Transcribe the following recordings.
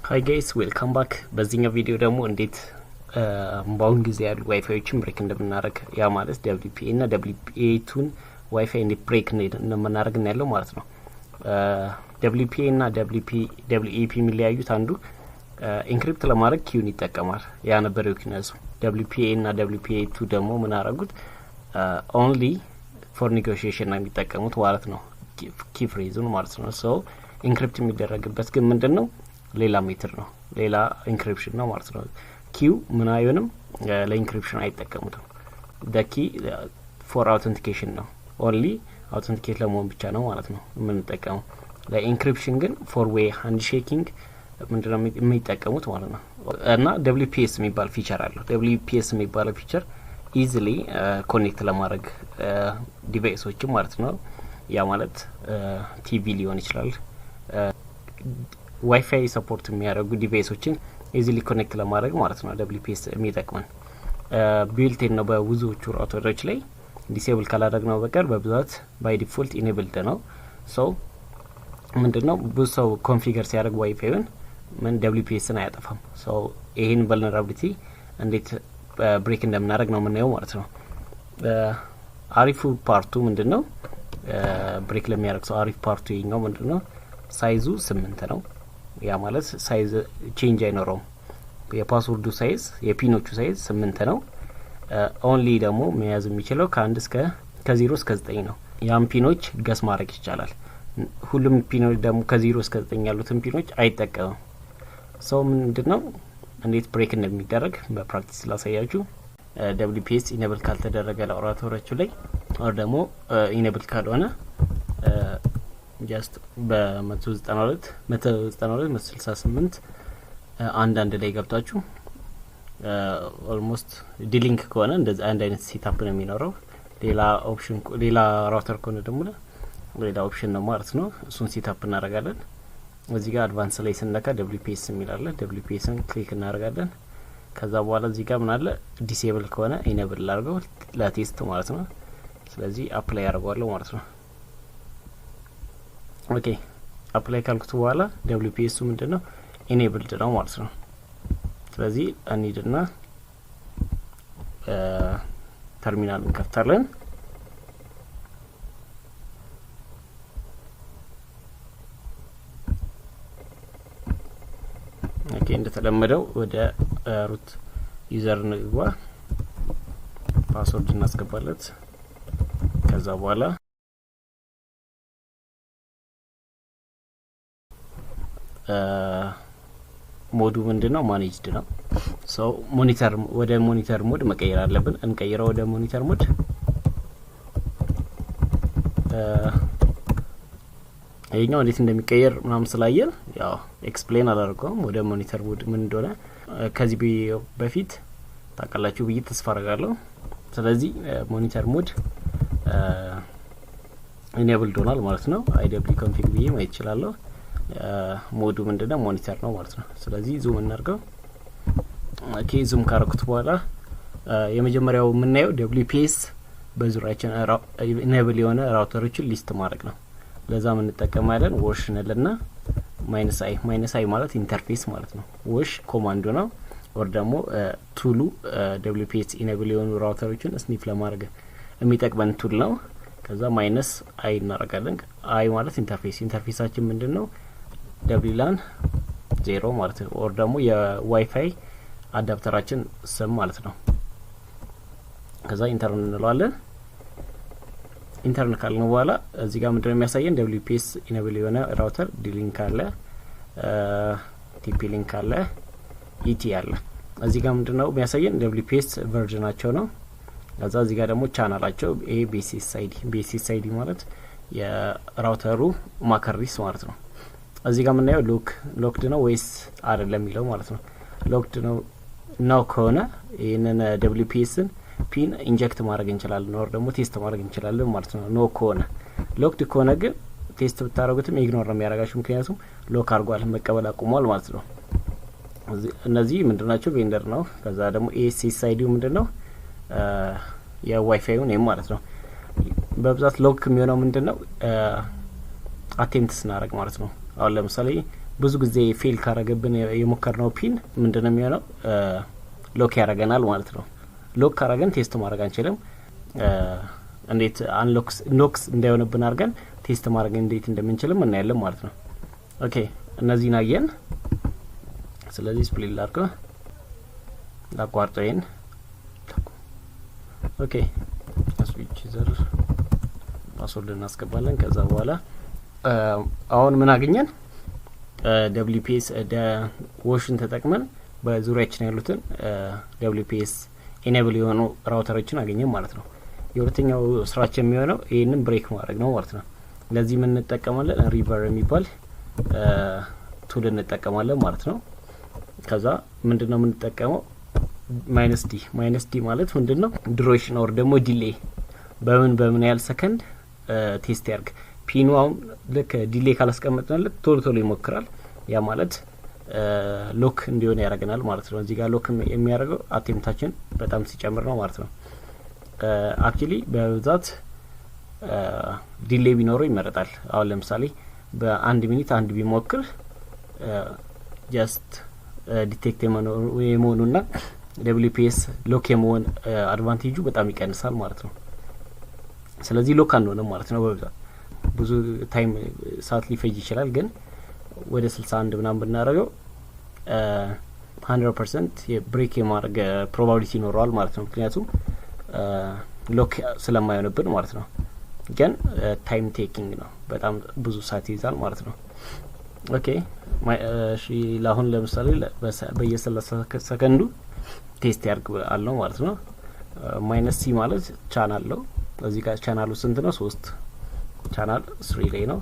Hi guys, welcome back. በዚህኛው ቪዲዮ ደግሞ እንዴት በአሁን ጊዜ ያሉ ዋይፋዮችን ብሬክ እንደምናደርግ ያ ማለት WPA እና WPA2 ዋይፋይ እንዴት ብሬክ እንደምናደርግ እናያለን ማለት ነው። WPA እና WPA የሚለያዩት አንዱ ኢንክሪፕት ለማድረግ ኪውን ይጠቀማል። ያ ነበር ዩክነሱ። WPA እና WPA2 ደግሞ ምን አደረጉት? ኦንሊ ፎር ኔጎሺዬሽን ነው የሚጠቀሙት ማለት ነው። ኪ ፍሬዙን ማለት ነው። ሶ ኢንክሪፕት የሚደረግበት ግን ምንድነው? ሌላ ሜትር ነው። ሌላ ኢንክሪፕሽን ነው ማለት ነው። ኪው ምን አይሆንም ለኢንክሪፕሽን አይጠቀሙትም። ኪ ፎር አውተንቲኬሽን ነው። ኦንሊ አውተንቲኬት ለመሆን ብቻ ነው ማለት ነው የምንጠቀመው። ለኢንክሪፕሽን ግን ፎር ዌይ ሃንድ ሼኪንግ ምንድነው የሚጠቀሙት ማለት ነው። እና WPS የሚባል ፊቸር አለው። WPS የሚባለው ፊቸር ኢዚሊ ኮኔክት ለማድረግ ዲቫይሶችን ማለት ነው። ያ ማለት ቲቪ ሊሆን ይችላል። ዋይፋይ ሰፖርት የሚያደርጉ ዲቫይሶችን ኢዚሊ ኮኔክት ለማድረግ ማለት ነው WPS የሚጠቅመን ቢልት ነው። በብዙዎቹ ራውተሮች ላይ ዲሴብል ካላደረግነው በቀር በብዛት ባይ ዲፎልት ኢኔብልድ ነው። ሶ ምንድነው ብዙ ሰው ኮንፊገር ሲያደርግ ዋይፋይን ምን WPSን አያጠፋም። ሶ ይሄን ቨልነራቢሊቲ እንዴት ብሬክ እንደምናደርግ ነው የምናየው ማለት ነው። አሪፉ ፓርቱ ምንድነው? ብሬክ ለሚያደርግ ሰው አሪፍ ፓርቱ ይሄኛው ምንድነው? ሳይዙ 8 ነው። ያ ማለት ሳይዝ ቼንጅ አይኖረውም። የፓስወርዱ ሳይዝ የፒኖቹ ሳይዝ 8 ነው። ኦንሊ ደግሞ መያዝ የሚችለው ከ0 እስከ 9 ነው። ያም ፒኖች ገስ ማድረግ ይቻላል። ሁሉም ፒኖች ደግሞ ከ0 እስከ 9 ያሉትን ፒኖች አይጠቀምም። ሰው ምንድነው እንዴት ብሬክ እንደሚደረግ በፕራክቲስ ላሳያችሁ። WPS ኢኔብል ካልተደረገ ላውራቶራችሁ ላይ or ደግሞ ኢኔብል ካልሆነ ጀስት በ192 168 አንድ ላይ ገብታችሁ ኦልሞስት ዲሊንክ ከሆነ እንደዚህ አንድ አይነት ሴትአፕ ነው የሚኖረው። ሌላ ኦፕሽን ሌላ ራውተር ከሆነ ደግሞ ሌላ ኦፕሽን ነው ማለት ነው። እሱን ሴትአፕ እናደርጋለን። እዚህ ጋር አድቫንስ ላይ ስንነካ WPS የሚላል WPSን ክሊክ እናደርጋለን። ከዛ በኋላ እዚህ ጋር ምን አለ ዲሴብል ከሆነ ኢኔብል ላድርገው ለቴስት ማለት ነው። ስለዚህ አፕላይ ያደርጋለሁ ማለት ነው። ኦኬ አፕላይ ካልኩት በኋላ WPS ምንድነው ኢኔብልድ ነው ማለት ነው። ስለዚህ አንይድና ተርሚናል እንከፍታለን። ኦኬ እንደተለመደው ወደ ሩት ዩዘር ንግባ፣ ፓስወርድ እናስገባለት። ከዛ በኋላ ሞዱ ምንድነው ማኔጅድ ነው። ሶ ሞኒተር ወደ ሞኒተር ሞድ መቀየር አለብን። እንቀይረው ወደ ሞኒተር ሞድ። ይሄኛው እንዴት እንደሚቀየር ምናምን ስላየን ያው ኤክስፕሌን አላደርገውም ወደ ሞኒተር ሞድ ምን እንደሆነ ከዚህ በፊት ታውቃላችሁ ብዬ ተስፋ አደርጋለሁ። ስለዚህ ሞኒተር ሞድ ኢኔብል ሆኗል ማለት ነው። IW ኮንፊግ ብዬ ማየት ይችላልው። ሞዱ ምንድነው ሞኒተር ነው ማለት ነው። ስለዚህ ዙም እናርገው። ኦኬ ዙም ካረኩት በኋላ የመጀመሪያው የምናየው WPS በዙሪያችን ኢኔብል የሆነ ራውተሮችን ሊስት ማድረግ ነው። ለዛ ምን እንጠቀማለን? ወሽ ነልና -i ማለት ኢንተርፌስ ማለት ነው። ወሽ ኮማንዱ ነው ወር ደግሞ ቱሉ WPS ኢኔብል የሆኑ ራውተሮችን ስኒፍ ለማድረግ የሚጠቅመን ቱል ነው። ከዛ -i እናረጋለን። i ማለት ኢንተርፌሳችን ምንድነው? WLAN 0 ማለት ነው። ኦር ደግሞ የዋይፋይ አዳፕተራችን ስም ማለት ነው። ከዛ ኢንተርን እንለዋለን። ኢንተርን ካልን በኋላ እዚህ ጋር ምንድነው የሚያሳየን? WPS ኢኔብል የሆነ ራውተር ዲሊንክ አለ፣ TP ሊንክ አለ፣ ET አለ። እዚህ ጋር ምንድነው የሚያሳየን? WPS ቨርዥናቸው ነው። ከዛ እዚህ ጋር ደግሞ ቻናላቸው BSS ID ማለት የራውተሩ ማከሪስ ማለት ነው። እዚህ ጋር የምናየው ሎክድ ነው ወይስ አይደለም የሚለው ማለት ነው። ሎክድ ነው ከሆነ ይሄንን WPSን ፒን ኢንጀክት ማድረግ እንችላለን ወር ደግሞ ቴስት ማድረግ እንችላለን ማለት ነው። ኖ ከሆነ ሎክድ ከሆነ ግን ቴስት ብታረጉትም ኢግኖር ነው የሚያደርጋችሁ፣ ምክንያቱም ሎክ አድርጓል መቀበል አቁሟል ማለት ነው። እነዚህ ምንድናቸው? ቬንደር ነው። ከዛ ደግሞ BSS ID ምንድነው? የዋይፋዩ ኔም ማለት ነው። በብዛት ሎክ የሚሆነው ምንድነው? አቴምፕት ስናደርግ ማለት ነው። አሁን ለምሳሌ ብዙ ጊዜ ፌል ካረገብን የሞከርነው ፒን ምንድነው የሚሆነው ሎክ ያረጋናል ማለት ነው። ሎክ ካረገን ቴስት ማድረግ አንችልም። እንዴት አንሎክስ እንዳይሆንብን አድርገን ቴስት ማድረግ እንዴት እንደምንችልም እናያለን ማለት ነው። ኦኬ እነዚህን አየን። ስለዚህ ስፕሊት ላድርገው ላቋርጠን። ኦኬ ስዊች ዘር ፓስወርድ እናስገባለን። ከዛ በኋላ አሁን ምን አገኘን? WPS ወሽን ተጠቅመን በዙሪያችን ያሉትን WPS ኢኔብል የሆኑ ራውተሮችን አገኘን ማለት ነው። የሁለተኛው ስራችን የሚሆነው ይሄንን ብሬክ ማድረግ ነው ማለት ነው። ለዚህ ምን እንጠቀማለን? ሪቨር የሚባል ቱል እንጠቀማለን ማለት ነው። ከዛ ምንድነው የምንጠቀመው? ማይነስ ዲ ማለት ምንድነው? ዱሬሽን ኦር ደግሞ ዲሌይ በምን ያህል ሰከንድ ቴስት ያርግ። ፒኑ አሁን ልክ ዲሌይ ካላስቀመጥንለት ቶሎ ይሞክራል። ያ ማለት ሎክ እንዲሆን ያደርገናል ማለት ነው። እዚህ ጋር ሎክ የሚያደርገው አቴምታችን በጣም ሲጨምር ነው ማለት ነው። አክቹሊ በብዛት ዲሌይ ቢኖረው ይመረጣል። አሁን ለምሳሌ በአንድ ሚኒት አንድ ቢሞክር ጀስት ዲቴክት የመሆኑና WPS ሎክ የመሆን አድቫንቴጁ በጣም ይቀንሳል ማለት ነው። ስለዚህ ሎክ አንሆንም ማለት ነው። በብዛት ብዙ ታይም ሰዓት ሊፈጅ ይችላል፣ ግን ወደ 61 ምናምን ብናደርገው 100% የብሬክ የማድረግ ፕሮባቢሊቲ ይኖረዋል ማለት ነው። ምክንያቱም ሎክ ስለማይሆንብን ማለት ነው። ግን ታይም ቴኪንግ ነው፣ በጣም ብዙ ሰዓት ይይዛል ማለት ነው። ኦኬ እሺ ለአሁን ለምሳሌ በየ30 ሰከንዱ ቴስት ያርግ አለው ማለት ነው። ማይነስ ሲ ማለት ቻናል ነው። እዚህ ጋር ቻናሉ ስንት ነው? 3 ቻናል 3 ላይ ነው።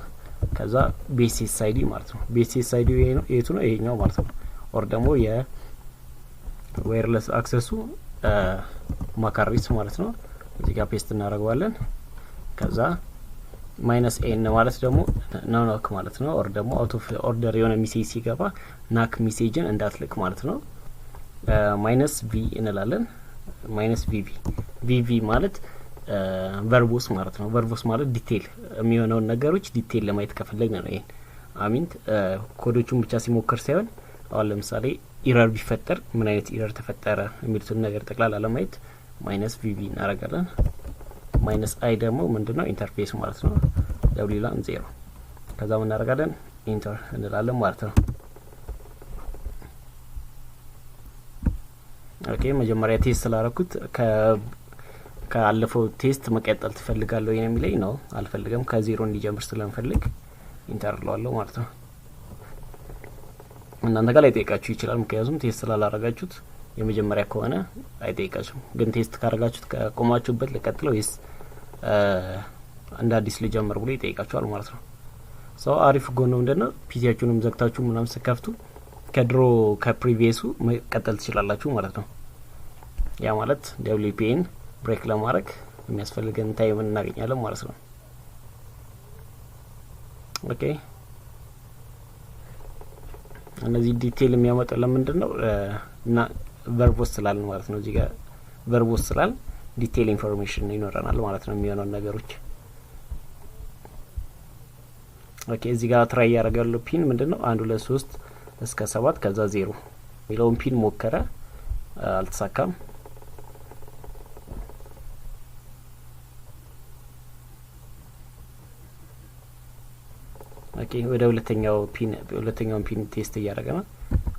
ከዛ ቤሲስ አይዲ ማለት ነው። ቤሲስ አይዲ የቱ ነው? ይሄኛው ማለት ነው። ኦር ደግሞ የዋየርለስ አክሰሱ ማካሪስ ማለት ነው። እዚህ ጋር ፔስት እናደርገዋለን። ከዛ ማይነስ ኤን ማለት ደግሞ ናክ ማለት ነው። ኦር ደግሞ አውት ኦፍ ኦርደር የሆነ ሜሴጅ ሲገባ ናክ ሜሴጅን እንዳትልክ ማለት ነው። ማይነስ ቪ እንላለን። ማይነስ ቪቪ ማለት ቨርቦስ ማለት ነው። ቨርቦስ ማለት ዲቴል የሚሆነውን ነገሮች ዲቴል ለማየት ከፈለግን ነው። ይሄን አሚንት ኮዶቹን ብቻ ሲሞክር ሳይሆን አሁን ለምሳሌ ኢረር ቢፈጠር ምን አይነት ኢረር ተፈጠረ የሚሉትን ነገር ጠቅላላ ለማየት ማይነስ ቪቪ እናደርጋለን። ማይነስ አይ ደግሞ ምንድነው? ኢንተርፌስ ማለት ነው። WLAN 0 ከዛ ምን እናደርጋለን? ኢንተር እንላለን ማለት ነው። ኦኬ መጀመሪያ ቴስት ስላደረኩት ከአለፈው ቴስት መቀጠል ትፈልጋለሁ የሚለኝ ነው። አልፈልግም፣ ከዜሮ እንዲጀምር ስለምፈልግ ኢንተር ለዋለሁ ማለት ነው። እናንተ ጋር ላይጠይቃችሁ ይችላል፣ ምክንያቱም ቴስት ስላላረጋችሁት። የመጀመሪያ ከሆነ አይጠይቃችሁም። ግን ቴስት ካረጋችሁት ከቆማችሁበት ልቀጥለው ወይስ እንደ አዲስ ልጀምር ብሎ ይጠይቃችኋል ማለት ነው። ሰው አሪፍ ጎን ምንድነው? ፒሲያችሁንም ዘግታችሁ ምናምን ስከፍቱ ከድሮ ከፕሪቪየሱ መቀጠል ትችላላችሁ ማለት ነው። ያ ማለት WPAን ብሬክ ለማድረግ የሚያስፈልገን ታይም እናገኛለን ማለት ነው። ኦኬ እነዚህ ዲቴል የሚያመጣው ለምንድን ነው? እና ቨርቦስ ስላልን ማለት ነው። እዚህ ጋር ቨርቦስ ስላል ዲቴል ኢንፎርሜሽን ይኖረናል ማለት ነው የሚሆነው ነገሮች። ኦኬ እዚህ ጋር ትራይ ያደርጋለሁ። ፒን ምንድነው? 1 2 3 እስከ 7 ከዛ 0 ሚለውን ፒን ሞከረ፣ አልተሳካም። ኦኬ ወደ ሁለተኛው ፒን ቴስት እያደረገ ነው።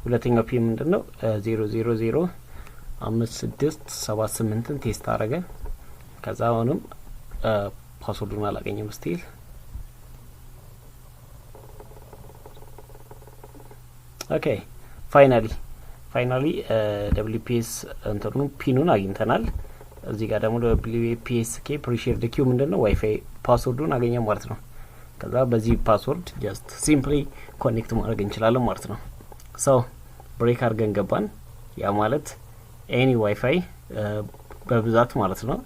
ሁለተኛው ፒን ምንድነው? 0005678ን ቴስት አደረገ። ከዛ አሁንም ፓስወርዱን አላገኘም ስቲል። ኦኬ ፋይናሊ WPS እንትኑ ፒኑን አግኝተናል። እዚህ ጋር ደግሞ WPS ፕሪሼርድ ኪው ምንድነው? ዋይፋይ ፓስወርዱን አገኘ ማለት ነው። ከዛ በዚህ ፓስወርድ ጀስት ሲምፕሊ ኮኔክት ማድረግ እንችላለን ማለት ነው። ሶ ብሬክ አድርገን ገባን። ያ ማለት ኤኒ ዋይፋይ በብዛት ማለት ነው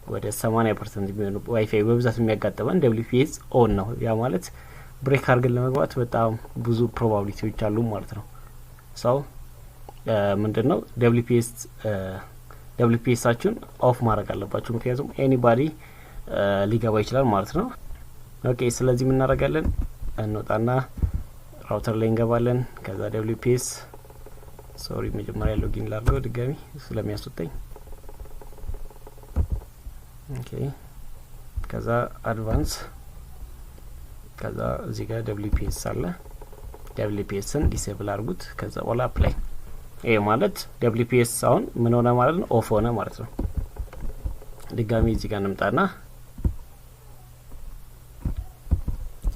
ወደ 80% የሚሆኑ ዋይፋይ በብዛት የሚያጋጥመን WPS ኦን ነው። ያ ማለት ብሬክ አድርገን ለመግባት በጣም ብዙ ፕሮባቢሊቲዎች አሉ ማለት ነው። ሶ ምንድነው WPSአችሁን ኦፍ ማድረግ አለባችሁ፣ ምክንያቱም ኤኒባዲ ሊገባ ይችላል ማለት ነው። ኦኬ ስለዚህ ምን እናደርጋለን? እንወጣና ራውተር ላይ እንገባለን ከዛ WPS ሶሪ መጀመሪያ ሎጊን ላድርገው ድጋሚ ስለሚያስወጣኝ ኦኬ ከዛ አድቫንስ ከዛ እዚህ ጋር WPS አለ WPSን ዲሴብል አድርጉት ከዛ በኋላ አፕላይ ይሄ ማለት WPS አሁን ምን ሆነ ማለት ነው ኦፍ ሆነ ማለት ነው ድጋሚ እዚህ ጋር እንምጣና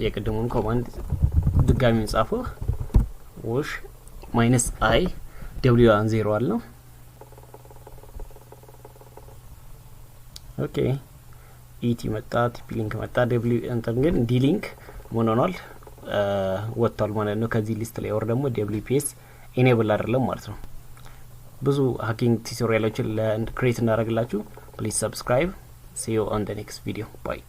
የቅድሙን ኮማንድ ድጋሚ እንጻፈው wash -i w10 አለው ኦኬ ኢቲ መጣ ቲፒ ሊንክ መጣ w እንትን ግን ዲ ሊንክ ምን ሆኗል ወጥቷል ማለት ነው ከዚህ ሊስት ላይ ወር ደግሞ WPS ኢኔብል አይደለም ማለት ነው ብዙ ሃኪንግ ቱቶሪያሎችን ለክሬት እናደርግላችሁ please subscribe see you on the next video bye